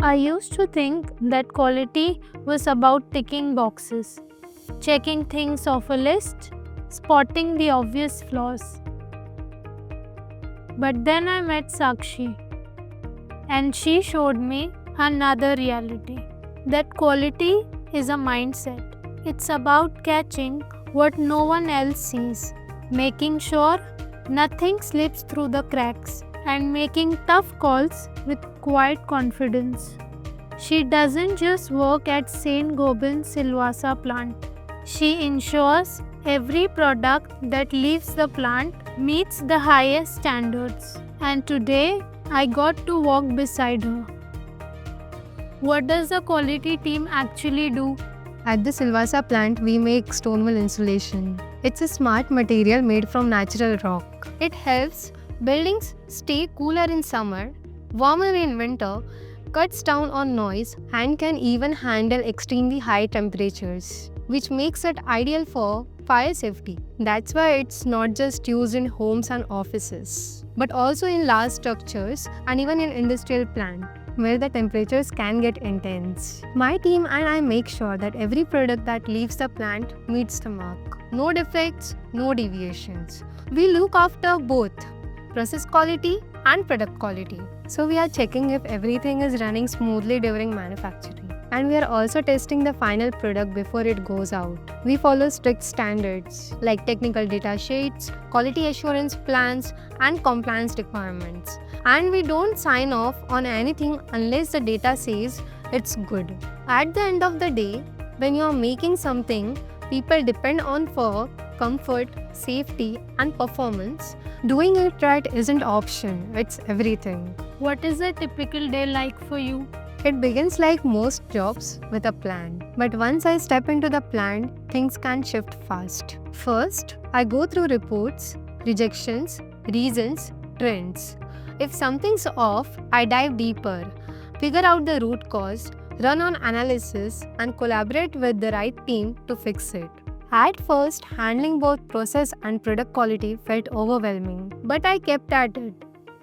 I used to think that quality was about ticking boxes, checking things off a list, spotting the obvious flaws. But then I met Sakshi, and she showed me another reality. That quality is a mindset. It's about catching what no one else sees, making sure nothing slips through the cracks, and making tough calls with quiet confidence. She doesn't just work at St. Gobain Silvassa plant. She ensures every product that leaves the plant meets the highest standards. And today, I got to walk beside her. What does the quality team actually do? At the Silvassa plant, we make stone wool insulation. It's a smart material made from natural rock. It helps buildings stay cooler in summer, warmer in winter, cuts down on noise, and can even handle extremely high temperatures, which makes it ideal for fire safety. That's why it's not just used in homes and offices, but also in large structures and even in industrial plants, where the temperatures can get intense. My team and I make sure that every product that leaves the plant meets the mark. No defects, no deviations. We look after both process quality and product quality. So we are checking if everything is running smoothly during manufacturing. And we are also testing the final product before it goes out. We follow strict standards like technical data sheets, quality assurance plans, and compliance requirements. And we don't sign off on anything unless the data says it's good. At the end of the day, when you are making something people depend on for comfort, safety, and performance, doing it right isn't option, it's everything. What is a typical day like for you? It begins like most jobs with a plan. But once I step into the plant, things can shift fast. First, I go through reports, rejections, reasons, trends. If something's off, I dive deeper, figure out the root cause, run on analysis, and collaborate with the right team to fix it. At first, handling both process and product quality felt overwhelming, but I kept at it,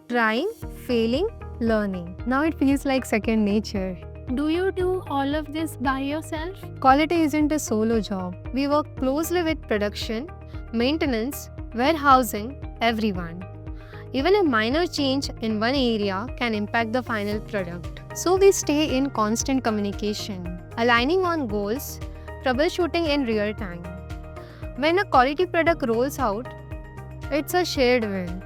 trying, failing, learning. Now it feels like second nature. Do you do all of this by yourself? Quality isn't a solo job. We work closely with production, maintenance, warehousing, everyone. Even a minor change in one area can impact the final product. So we stay in constant communication, aligning on goals, troubleshooting in real time. When a quality product rolls out, it's a shared win.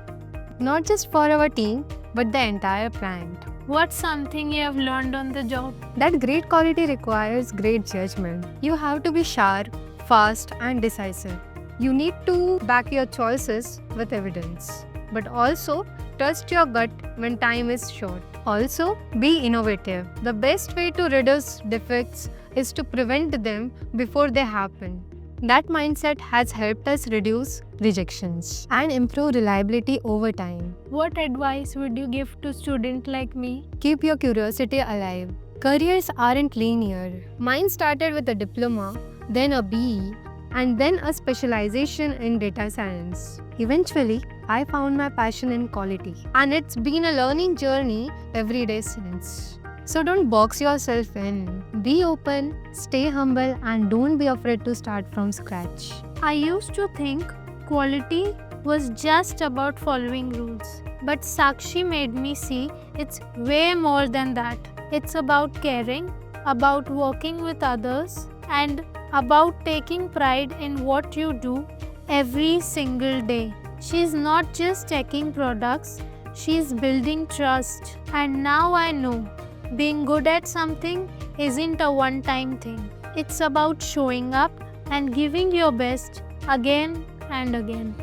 Not just for our team, but the entire plant. What's something you have learned on the job? That great quality requires great judgment. You have to be sharp, fast, and decisive. You need to back your choices with evidence. But also, trust your gut when time is short. Also, be innovative. The best way to reduce defects is to prevent them before they happen. That mindset has helped us reduce rejections and improve reliability over time. What advice would you give to students like me? Keep your curiosity alive. Careers aren't linear. Mine started with a diploma, then a BE, and then a specialization in data science. Eventually, I found my passion in quality, and it's been a learning journey every day since. So don't box yourself in. Be open, stay humble, and don't be afraid to start from scratch. I used to think quality was just about following rules. But Sakshi made me see it's way more than that. It's about caring, about working with others, and about taking pride in what you do every single day. She's not just checking products, she's building trust. And now I know being good at something isn't a one-time thing. It's about showing up and giving your best again and again.